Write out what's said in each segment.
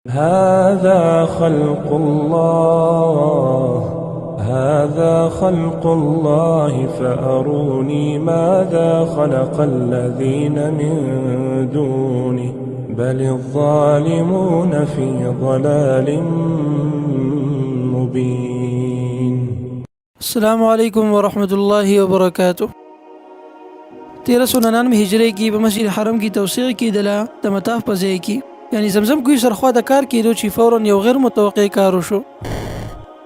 هذا خلق الله فأروني ماذا خلق الذين من دونه بل الظالمون في ضلال مبين. السلام علیکم ورحمۃ اللہ وبرکاتہ. 1399 هجری کې په مسجد حرم کې توسعه کېدله د مطاف په ځای کې، یعنی زمزم کوی سرخوا د کار کېدو چې فورا یو غیر متوقع کار وشو.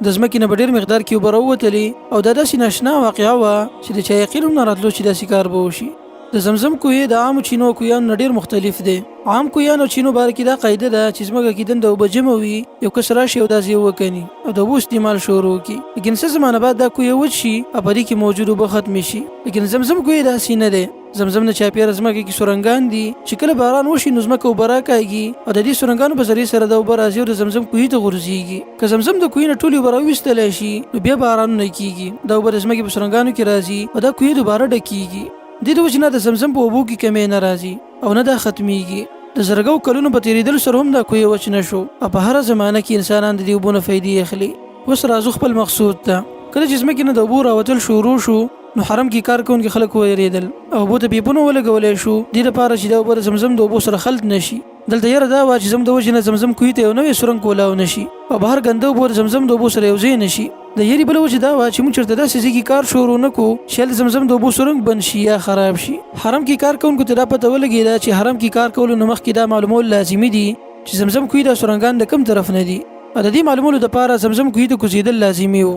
د ځمکې نه په ډېر مقدار کې اوبه راووتلې او دا داسې ناشنا واقعه وه چې د چا یقین هم نه راتلو چې داسې کار به وشي. د زمزم کوی د عامو چینو کویانو نه ډېر مختلف دی. عام کویانو چینو باره کې دا قاعده ده چې ځمکه کې دنده اوبه جمع وي، یو کس راشي او داسې وکني او د اوبو استعمال شروع کړي، لیکن څه زمانه بعد دا کوی وچ شي او په دې کې موجود اوبه ختمې شي. لیکن زمزم کوی داسې نه دی. زمزم نه چاپیره ځمکه کې سورنګان دي چې کله باران وشي نو ځمکه اوبه راکاږي او د دې سورنګانو په ذریعه سره د اوبه راځي او د زمزم کوی ته غورځېږي. که زمزم د کوی نه ټولې اوبه راویستلی شي نو بیا بارانونه کېږي، دا اوبه د ځمکې په سورنګانو کې راځي او دا کوی دوباره ډکېږي. دې د وجې نه د زمزم په اوبو کې کمی نه راځي او نه دا ختمیږي. د زرګو کلونو په تېرېدلو سره هم دا کوی وچ نه شو او په هره زمانه کې انسانان د دې اوبو نه فایدې اخلي. اوس راځو خپل مقصود ته. کله چې ځمکې نه د اوبو راوتل شروع شو نو حرم کې کار کوونکي خلک ویرېدل او اوبو ته پیپونه ولګولی شو، دې لپاره چې دا اوبه د زمزم د اوبو سره خلط نه شي. دلته یره دا وه چې زم د وجې نه زمزم کوی ته یو نوی سرنګ کولاو نه شي او بهر ګنده اوبه د زمزم د اوبو سره یو ځای نه شي. د یرې بله وجه دا وه چې موږ چېرته داسې ځای کې کار شروع نه کړو چې هلته زمزم د اوبو سرنګ بند شي یا خراب شي. حرم کې کار کوونکو ته دا پته ولګېده چې حرم کې کار کولو نه مخکې دا معلومول لازمي دي چې زمزم کوی دا سرنګان د کوم طرف نه دي او د دې معلومولو دپاره زمزم کوی ته کوزېدل لازمي و.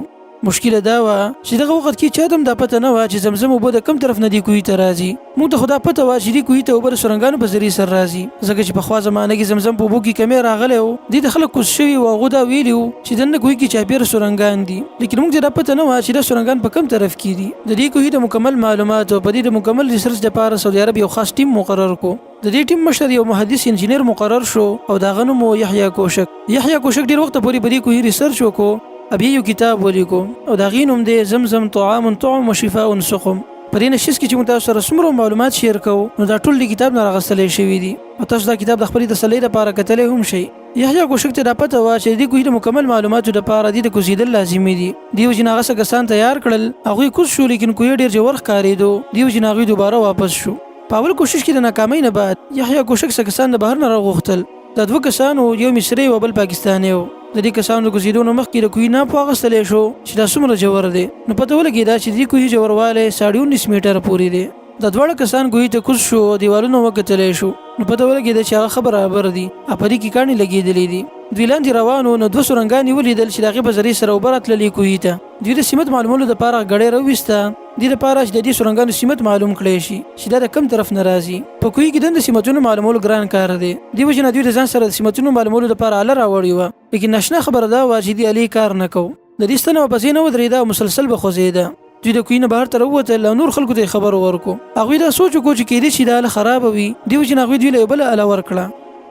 مشکله دا وه چې دغه وخت کې چا ته هم دا پته نه وه چې زمزم اوبه د کوم طرف نه دي کوی ته راځي. موږ ته خو دا پته وه چې دې کوی ته اوبه د سرنګانو په ذریعې سره راځي، ځکه چې پخوا زمانه کې زمزم په اوبو کې کمی راغلی و. دې ته خلک کوز شوي و، هغو دا ویلي و چې دننه کوی کې چاپېره سرنګان دي، لیکن موږ ته دا پته نه وه چې دا سرنګان په کوم طرف کې دي. د دې کوی د مکمل معلوماتو په دې د مکمل ریسرچ دپاره سعودي عرب یو خاص ټیم مقرر کړو. د دې ټیم مشر یو محدث انجینر مقرر شو او د هغه نوم و یحیی کوشک. یحیی کوشک ډېر وخته پورې په دې کوی ریسرچ وکړو، بیا یو کتاب ولیکو او د هغې نوم دی زمزم طعام طعم و شفاء سقم. په دې نشست کې چې موږ تاسو سره څومره معلومات شیر کوو نو دا ټول د کتاب نه راغستلی شوي دي او تاسو دا کتاب د خپلې تسلۍ لپاره کتلی هم شئ. یحیی کوشک ته دا پته وه چې د دې کوی د مکمل معلوماتو دپاره دې ته کوزېدل لازمي دي. دې وجې نه هغه څه کسان تیار کړل، هغوی کوز شو لیکن کوی ډېر ژور ښکارېدو، دې وجې نه هغوی دوباره واپس شو. په اول کوشش کې د ناکامۍ نه بعد یحیی کوشک څه کسان د بهر نه راغوښتل. دا دوه کسانو، یو مصری او بل پاکستانی و. د دې کسانو د کوزېدو نه مخکې د کوی ناپ واخیستلی شو چې دا څومره ژور دی. نو پته ولګېده چې د دې کوی ژوروالی 19.5 میټره پورې دی. دا دواړه کسان کوی ته کوز شو او دیوالونه وکتلی شو، نو پته ولګېده چې هغه ښه برابر دي او په دې کې کاڼي لګېدلې دي. دوی لاندې روانو نو دوه سرنګانې ولیدل چې د هغې په ذریعې سره اوبه راتللې کوی ته. دوی د سمت معلومولو دپاره ګړۍ راوویسته، دې دپاره چې د دې سرنګانو سمت معلوم کړی شي چې دا د کوم طرف نه راځي. په کوی کې دنده سمتونو معلومولو ګران کار دی، دې وجې نه دوی د ځان سره د سمتونو معلومولو دپاره اله راوړې وه، لیکن ناشنا خبره دا وه چې دې الې کار نه کو. د دې ستنه ورپسې نه ودرېده او مسلسل به خوځېده. دوی د کوی نه بهر ته راووتل او نور خلکو ته یې خبر ورکړو. هغوی دا سوچ وکړو چې کېدای شي دا اله خرابه وي، دې وجې نه هغوی دوی له یو بله اله ورکړه.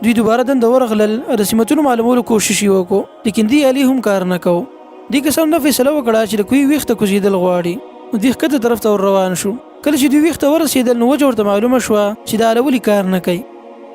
دوی دوباره دنده ورغلل او د سمتونو معلومولو کوشش یې وکړو، لیکن دې الې هم کار نه کو. دې کسانو دا فیصله وکړه چې د کوی ویښته کوزېدل غواړي نو دوی ښکته طرف ته ور روان شو. کله چې دوی ویښته ورسېدل نو وجه ورته معلومه شوه چې دا اله ولې کار نه کوي.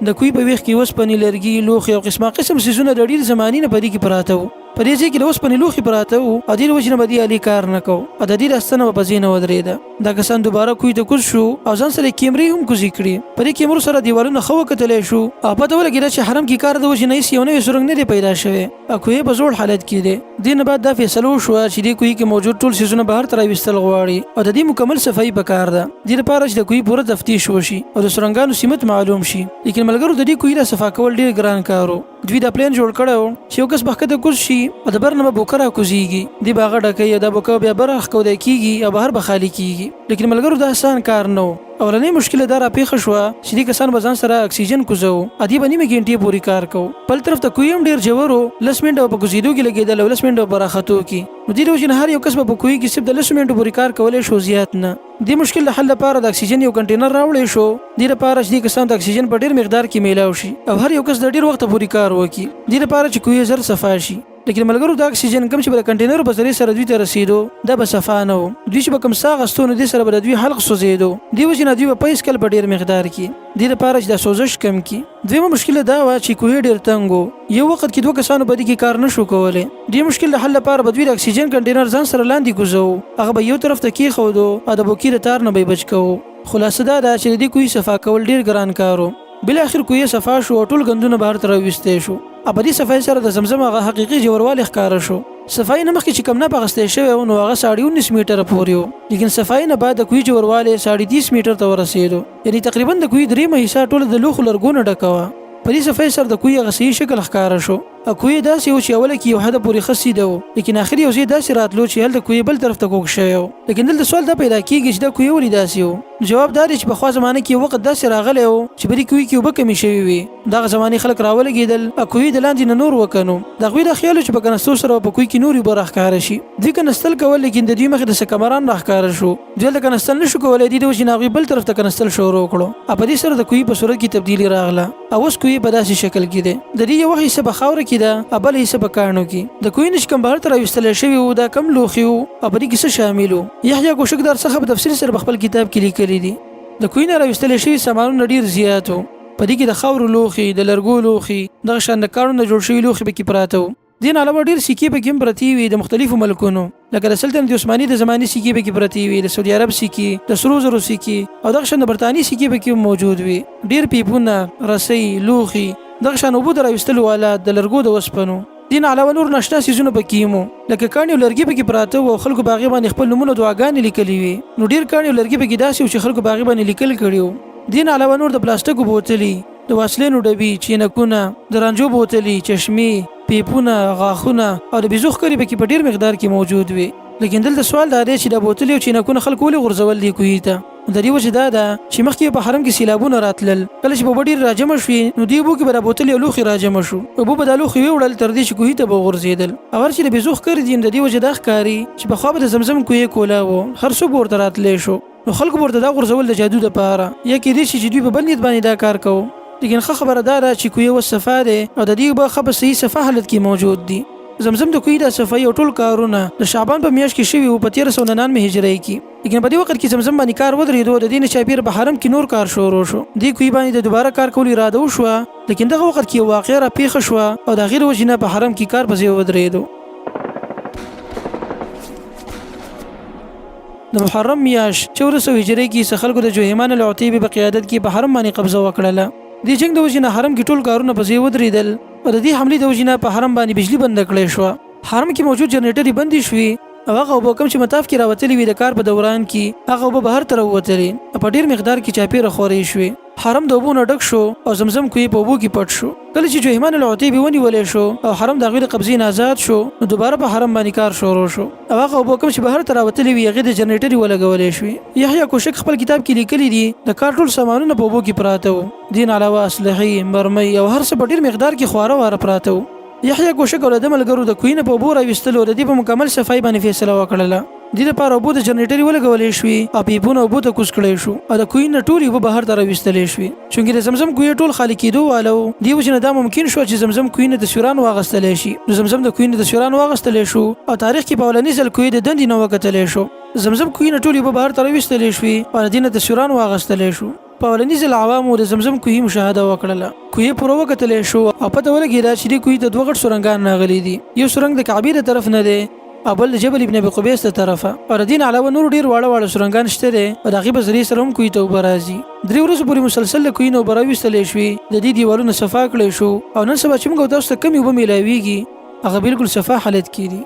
د کوی په ویښ کې اوسپنې، لرګي، لوښي او قسمه قسم څیزونه د ډېرې زمانې نه په دې کې پراته وو. په دې ځای کې د اوسپنې لوښي پراته وو او دې له وجې نه به دې الې کار نه کو او د دې راستنه به په ځای نه ودرېده. دا کسان دوباره کوی ته کوز شو او ځان سره یې کیمرې هم کوزې کړې. په دې کیمرو سره دیوالونه ښه وکتلی شو او پته ولګېده چې حرم کې کار د وجې نه هېڅ یو نوی سرنګ نه دی پیدا شوی او کوی په زوړ حالت کې دی. دې نه بعد دا فیصله وشوه چې دې کوی کې موجود ټول څیزونه بهر ته راویستل غواړي او د دې مکمل صفایي پکار ده. دې لپاره چې د کوی پوره تفتیش وشي او د سرنګانو سمت معلوم شي. لیکن ملګرو د دې کوی را صفا کول ډېر ګران کار و. دوی دا پلان جوړ کړی و چې یو کس به ښکته کوز شي او د بر نه به بوکه راکوزېږي، دې به هغه ډکوي او دا بوکه بیا بره ښکودی کېږي او بهر به خالي کېږي. لیکن ملګرو دا آسان کار نه و. اولنۍ مشکله دا راپېښه شوه چې دې کسان به ځان سره اکسیجن کوزوو او دې به نیمه ګنټې پورې کار کوو. بل طرف ته کوی هم ډېر ژور و، 10 منټه په کوزېدو کې لګېدل او 10 منټه په راختو کې. نو دې د وجې نه هر یو کس به په کوی کې صرف د 10 منټو پورې کار کولی شو، زیات نه. دې مشکل د حل لپاره د اکسیجن یو کنټینر راوړی شو، دې لپاره چې دې کسانو ته اکسیجن په ډېر مقدار کې میلاو شي او هر یو کس د ډېر وخته پورې کار وکړي، دې لپاره چې کوی زر صفا شي. لیکن ملګرو دا اکسیجن کم چې بل کنټینر په ذریعہ سره دوی ته رسیدو دا به صفا نه و. دوی چې به کوم ساه غستو نو دې سره به دوی حلق سوځېدو. دې وجې نه دوی به په هېڅ کله په ډېر مقدار کې دې لپاره چې دا سوزش کم کړي. دویمه مشکله دا وه چې کوهی ډېر تنګ و. یو وخت کې دوه کسانو په دې کې کار نه شو کولی. دې مشکل د حل لپاره به دوی د اکسیجن کنټینر ځان سره لاندې کوزو. هغه به یو طرف ته کېښودو او د بوکي د تار نه به یې بچ کوو. خلاصه دا ده چې د دې کوهي صفا کول ډېر ګران کار و. بالاخر کوهی صفا شو او ټول ګندونه بهر ته راویستی شو. په دې صفایي سره د زمزم هغه حقیقي ژوروالی ښکاره شو. صفایي نه مخکې چې کم نه اخیستی شوی و نو هغه 19.5 میټره پورې و. لیکن صفایي نه بعد د کوهي ژوروالی 30 میټر ته ورسېدو. یعنې تقریبا د کوهي دریمه حصه ټوله د لوښو لرګونه ډکه وه. په دې صفایي سره د کوهي هغه صحیح شکل ښکاره شو. کوهي داسې و چې اوله کې یو حده پورې ښه سیده و، لیکن آخر یو ځای داسې راتلو چې هلته کوهي بل طرف ته کوږ شوی و. لیکن دلته سوال دا پیدا کېږي چې دا کوهي ولې داسې و؟ جواب دا دی چې پخوا زمانه کې یو وخت داسې راغلی و چې په دې کوهي کې اوبه کمې شوې وې. دغه زمانې خلک راولګېدل کوهي د لاندې نه نور وکنو. د هغوی دا خیال و چې په کنستو سره په کوهي کې نورې اوبه راښکاره شي. دوی کنستل کول، لیکن د دوی مخې د سکمران راښکاره شو. دوی هلته کنستل نه شو کولی. دې د وجې نه هغوی بل طرف ته کنستل شروع کړو. په دې سره د کوهي په صورت کې تبدیلي راغله. اوس کوهي په داسې شکل کې دی. د دې یو حصه په خاوره کې ده، بل حصه په کاڼو کې. د کوهي نه چې کوم بهر ته راویستلی شوي وو دا کم لوښي وو او په دې کې څه شامل وو. یحیی کوشکدار څخه په تفصیل سره په خپل کتاب کې لیکلي دي. د کوهي نه راویستلی شوي سامانونه ډېر زیات وو. په دې کې د خاورو لوښي، د لرګو لوښي، دغه شان د کاڼو نه جوړ شوي لوښي پکې پراته وو. دې نه علاوه ډېر سکې پکې هم پرتې وې د مختلفو ملکونو، لکه د سلطنت عثماني د زمانې سکې پکې پرتې وې، د سعودي عرب سکې، د سرو زرو سکې او دغه شان د برطانیې سکې پکې هم موجود وې. ډېر پیپونه، رسۍ، لوښي، دغه شان اوبو د راویستلو آلات، د لرګو د وسپنو. دین علاوه نور ناشنا سیزونه پکې مو، لکه کاڼي او لرګي پکې پراته وو او خلکو په هغې باندې خپل نومونه دعاګانې لیکلې وې. نو ډېر کاڼي او لرګي پکې داسې وو چې خلکو په هغې باندې لیکل کړي وو. دین علاوه نور د پلاستیکو بوتلې، د واسلینو ډبي، چینکونه، د رانجو بوتلې، چشمې، پیپونه، غاښونه او د بیزو ښکرې پکې په ډېر مقدار کې موجود وې. لیکن دلته سوال دا دی چې د بوتلې او چینکونه خلک ولې غورځول دي کوهي ته؟ د دې وجې دا ده چې مخکې په حرم کې سیلابونه راتلل. کله چې اوبه ډېرې راجمع شوې نو دې اوبو کې به دا بوتلې او لوښي راجمع شو. اوبه به دا لوښي ویوړل تر دې چې کوهي ته به وغورځېدل. او هر چې د بیزو ښکرې دي د دې وجې دا ښکاري چې پخوا به د زمزم کوهی کولا و، هر څوک به ورته راتلی شو. نو خلکو به ورته دا غورځول د جادو دپاره، یا کېدای شي چې دوی په بل نیت باندې دا کار کوو. لیکن ښه خبره دا ده چې کوهی اوس صفا دی او د دې اوبه ښه په صحیح صفا حالت کې موجود دي. زمزم د کوهي د صفایي او ټول کارونه د شعبان په میاشت کې شوي وو په 1399 هجري کې. لیکن په دې وخت کې زمزم باندې کار ودرېدو. د دې نه چاپېره په حرم کې نور کار شروع شو. دې کوهي باندې د دوباره کار کولو اراده وشوه، لیکن دغه وخت کې یو واقعه راپېښه شوه او د هغې د وجې نه په حرم کې کار په ځای ودرېدو. د محرم میاشت 1400 هجري کې څه خلکو د جوهیمان العتیبي په قیادت کې په حرم باندې قبضه وکړله. دې جنګ د وجې نه حرم کې ټول کارونه په ځای ودرېدل او د دې حملې د وجې نه په حرم باندې بجلي بنده کړې شوه. حرم کې موجود جنریټرې بندې شوې او هغه اوبه کوم چې مطاف کې راوتلې وي د کار په دوران کې هغه اوبه بهر ته راووتلې په ډېر مقدار کې چاپېره خورې شوې. حرم د اوبو نه ډک شو او زمزم کوهی په اوبو کې پټ شو. کله چې جوهیمان العتیبي ونیولی شو او حرم د هغوی د قبضې نه آزاد شو نو دوباره په حرم باندې کار شروع شو او هغه اوبه کوم چې بهر ته راوتلې وي هغې د جنریټرې ولګولی شوې. یحیی کوشک خپل کتاب کې لیکلي دي د کار ټول سامانونه په اوبو کې پراته وو. دین علاوه اسلحې، مرمۍ او هر څه په ډېر مقدار کې خواره واره پراته وو. یحیی کوشک او د ده ملګرو د کوهي نه په اوبو راویستلو د دې په مکمل صفایي باندې فیصله وکړله. دې لپاره اوبو د جنریټرې ولګولی شوې او پیپونه اوبو ته کوز کړی شو او د کوهي نه ټولې اوبه بهر ته راویستلی شوې. چونکې د زمزم کوهي ټول خالي کېدو واله و، دې وجې نه دا ممکن شوه چې زمزم کوهي نه تصویران واخیستلی شي. نو زمزم د کوهي نه تصویران واخیستلی شو او تاریخ کې په اولني ځل کوهي د دندې نه وکتلی شو. زمزم کوهي نه ټولې اوبه بهر ته راویستلی شوې او د دې نه تصویران واخیستلی شو. په اولني ځل عوامو د زمزم کوهي مشاهده وکړله. کوهي پوره وکتلی شو او پته ولګېده چې دې کوهي ته 2 غټ سرنګان راغلي دي. یو سرنګ د کعبې د طرف نه دی او بل د جبل ابن ابي قبیس ته طرفه. او د دې نه علاوه نور ډېر واړه واړه سرنګان شته دی او د هغې په ذریعې سره هم کوهي ته اوبه راځي. 3 ورځو پورې مسلسل د کوهي نه اوبه راویستلی شوې، د دې دیوالونه صفا کړی شو او نن سبا چې موږ تاسو ته کمې اوبه میلاویږي هغه بالکل صفا حالت کې دي.